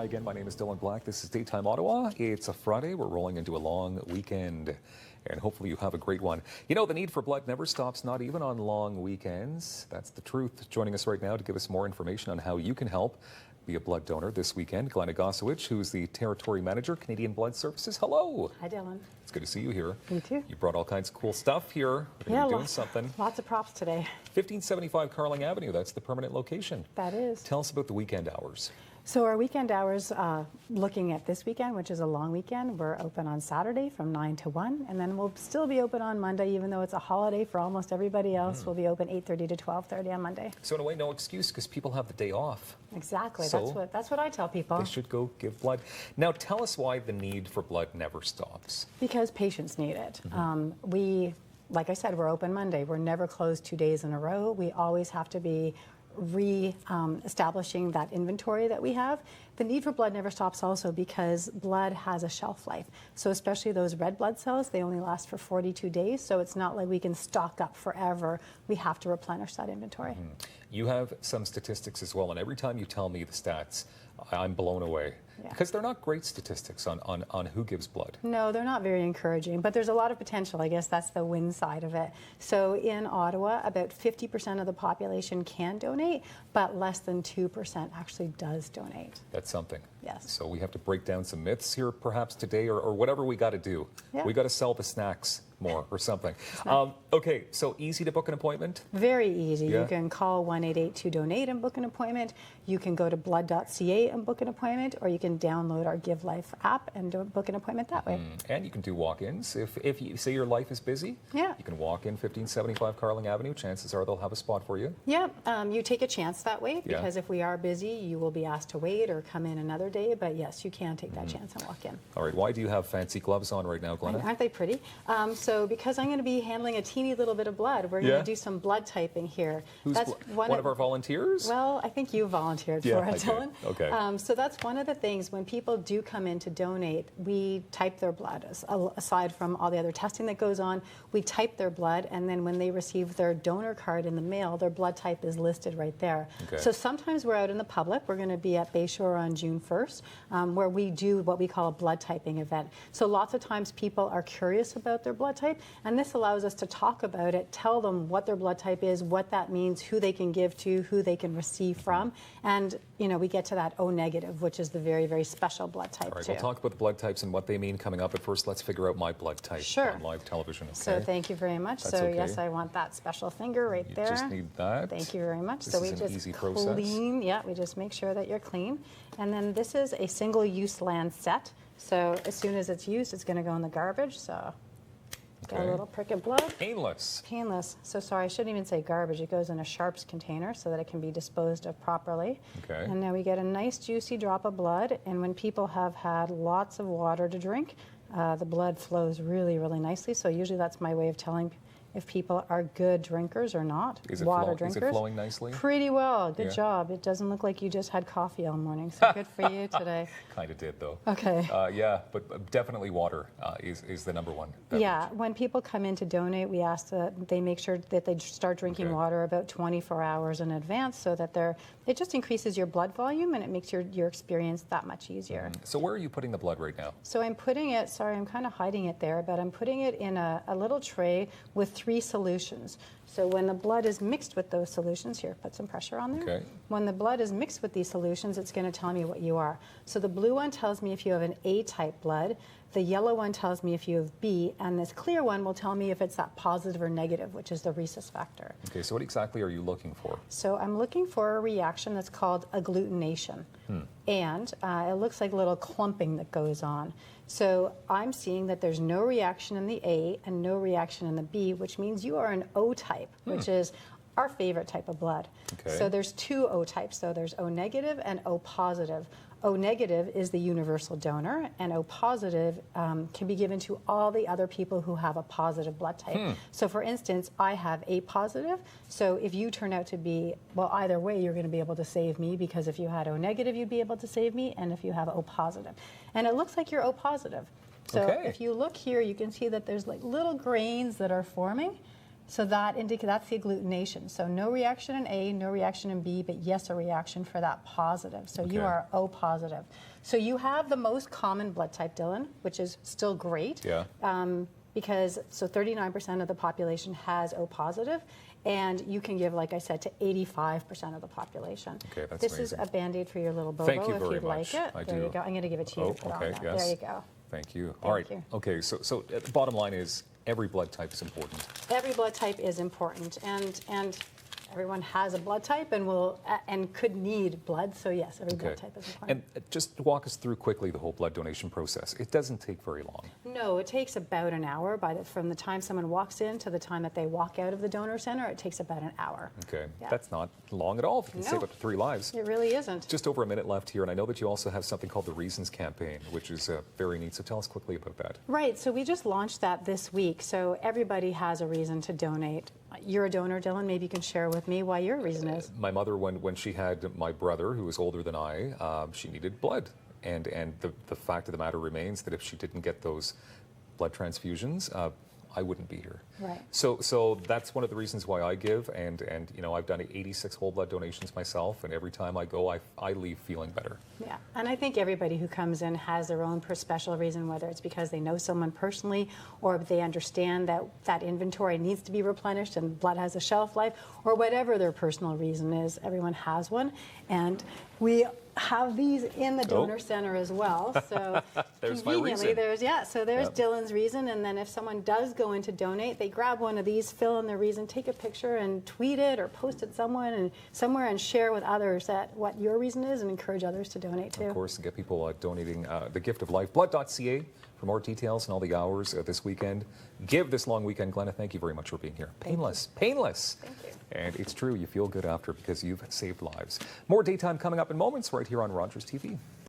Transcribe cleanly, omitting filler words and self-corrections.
Hi again, my name is Dylan Black. This is Daytime Ottawa. It's a Friday. We're rolling into a long weekend, and hopefully you have a great one. You know, the need for blood never stops, not even on long weekends. That's the truth. Joining us right now to give us more information on how you can help be a blood donor this weekend, Glenna Gosowich, who's the Territory Manager, Canadian Blood Services. Hello. Hi, Dylan. It's good to see you here. You too. You brought all kinds of cool stuff here. We're going to be doing something. Lots of props today. 1575 Carling Avenue, that's the permanent location. That is. Tell us about the weekend hours. So our weekend hours, looking at this weekend, which is a long weekend, we're open on Saturday from 9 to 1, and then we'll still be open on Monday, even though it's a holiday for almost everybody else. We'll be open 8:30 to 12:30 on Monday. So in a way, no excuse, because people have the day off. Exactly. So that's what I tell people. They should go give blood. Now, tell us why the need for blood never stops. Because patients need it. Like I said, we're open Monday. We're never closed 2 days in a row. We always have to be establishing that inventory that we have. The need for blood never stops also because blood has a shelf life. So especially those red blood cells, they only last for 42 days. So it's not like we can stock up forever. We have to replenish that inventory. You have some statistics as well, and every time you tell me the stats, I'm blown away. Yeah. Because they're not great statistics on who gives blood. No, they're not very encouraging, but there's a lot of potential. I guess that's the win side of it. So in Ottawa, about 50% of the population can donate, but less than 2% actually does donate. That's something. Yes. So we have to break down some myths here perhaps today, or whatever we got to do. Yeah. We got to sell the snacks more or something. Okay, so easy to book an appointment? Very easy. Yeah. You can call 1-888-2-DONATE and book an appointment. You can go to blood.ca and book an appointment, or you can download our Give Life app and book an appointment that way. And you can do walk-ins. If you say your life is busy, Yeah. you can walk in 1575 Carling Avenue. Chances are they'll have a spot for you. Yeah, you take a chance that way Yeah. because if we are busy, you will be asked to wait or come in another day. But yes, you can take that chance and walk in. All right, why do you have fancy gloves on right now, Glenna? Aren't they pretty? So because I'm going to be handling a teeny little bit of blood, we're going to do some blood typing here. Who's That's one of our volunteers? Well, I think you volunteered Yeah, for it, I did. Dylan. Okay. So that's one of the things when people do come in to donate, we type their blood. Aside from all the other testing that goes on, we type their blood, and then when they receive their donor card in the mail, their blood type is listed right there. Okay. So sometimes we're out in the public. We're going to be at Bayshore on June 1st, where we do what we call a blood typing event. So lots of times people are curious about their blood type, and this allows us to talk about it, tell them what their blood type is, what that means, who they can give to, who they can receive from, and we get to that O negative, which is the very, very special blood type. All right, too. we'll talk about the blood types and what they mean coming up, but first let's figure out my blood type on live television. Okay? So thank you very much. That's so okay. yes, I want that special finger right You there. just need that. Thank you very much. This so is we an just easy process. clean. Yeah, we just make sure that you're clean. And then this is a single-use lancet. So as soon as it's used, it's going to go in the garbage. So got a little prick of blood. Painless. Painless. So sorry, I shouldn't even say garbage. It goes in a sharps container so that it can be disposed of properly. Okay. And now we get a nice juicy drop of blood. And when people have had lots of water to drink, the blood flows really, really nicely. So usually that's my way of telling if people are good drinkers or not. Is it water drinkers. Is it flowing nicely? Pretty well. Good Yeah. job. It doesn't look like you just had coffee all morning. So good for you today. Kind of did, though. Okay. Yeah, but definitely water is the number one. Yeah, when people come in to donate, we ask that they make sure that they start drinking water about 24 hours in advance so that it just increases your blood volume and it makes your experience that much easier. So where are you putting the blood right now? So I'm putting it, sorry, I'm kind of hiding it there, but I'm putting it in a little tray with 3 solutions. So when the blood is mixed with those solutions, here, put some pressure on there. Okay. When the blood is mixed with these solutions, it's going to tell me what you are. So the blue one tells me if you have an A-type blood, the yellow one tells me if you have B, and this clear one will tell me if it's that positive or negative, which is the rhesus factor. Okay, so what exactly are you looking for? So I'm looking for a reaction that's called agglutination. And it looks like a little clumping that goes on. So I'm seeing that there's no reaction in the A and no reaction in the B, which means you are an O type, which is our favorite type of blood. Okay. So there's 2 O types. So there's O negative and O positive. O negative is the universal donor, and O positive can be given to all the other people who have a positive blood type. So for instance, I have A positive, so if you turn out to be, well, either way, you're going to be able to save me, because if you had O negative, you'd be able to save me, and if you have O positive. And it looks like you're O positive. So if you look here, you can see that there's like little grains that are forming. So that's the agglutination. So no reaction in A, no reaction in B, but yes, a reaction for that positive. So you Okay. are O positive. So you have the most common blood type, Dylan, which is still great. Yeah. Because 39% of the population has O positive, and you can give, like I said, to 85% of the population. Okay, that's this amazing. is a Band-Aid for your little bobo Thank you if very you'd much. like it. I there do. you go. I'm going to give it to you Oh, to put okay, on that. yes. There you go. Thank you. Thank All right. you. Okay, so the bottom line is every blood type is important. Every blood type is important, and everyone has a blood type and could need blood. So yes, every blood type is important. And just walk us through quickly the whole blood donation process. It doesn't take very long. No, it takes about an hour from the time someone walks in to the time that they walk out of the donor center. It takes about an hour. Okay, Yeah. that's not long at all. If you can save No. up to 3 lives. It really isn't. Just over a minute left here, and I know that you also have something called the Reasons Campaign, which is very neat. So tell us quickly about that. Right, so we just launched that this week. So everybody has a reason to donate. You're a donor, Dylan. Maybe you can share with me why your reason is. My mother, when she had my brother, who was older than I, she needed blood. And the fact of the matter remains that if she didn't get those blood transfusions, I wouldn't be here. Right. So that's one of the reasons why I give, and you know, I've done 86 whole blood donations myself, and every time I go, I leave feeling better. Yeah, and I think everybody who comes in has their own special reason, whether it's because they know someone personally or they understand that that inventory needs to be replenished and blood has a shelf life, or whatever their personal reason is. Everyone has one, and we have these in the donor center as well. So There's my conveniently, reason. there's Dylan's reason, and then if someone does go in to donate, they grab one of these, fill in their reason, take a picture, and tweet it or post it somewhere and share with others that what your reason is, and encourage others to donate too. Of course, and get people donating the gift of life. Blood.ca for more details and all the hours this weekend. Give this long weekend. Glenna, thank you very much for being here. Painless. Painless. Thank you. And it's true, you feel good after because you've saved lives. More daytime coming up in moments right here on Rogers TV.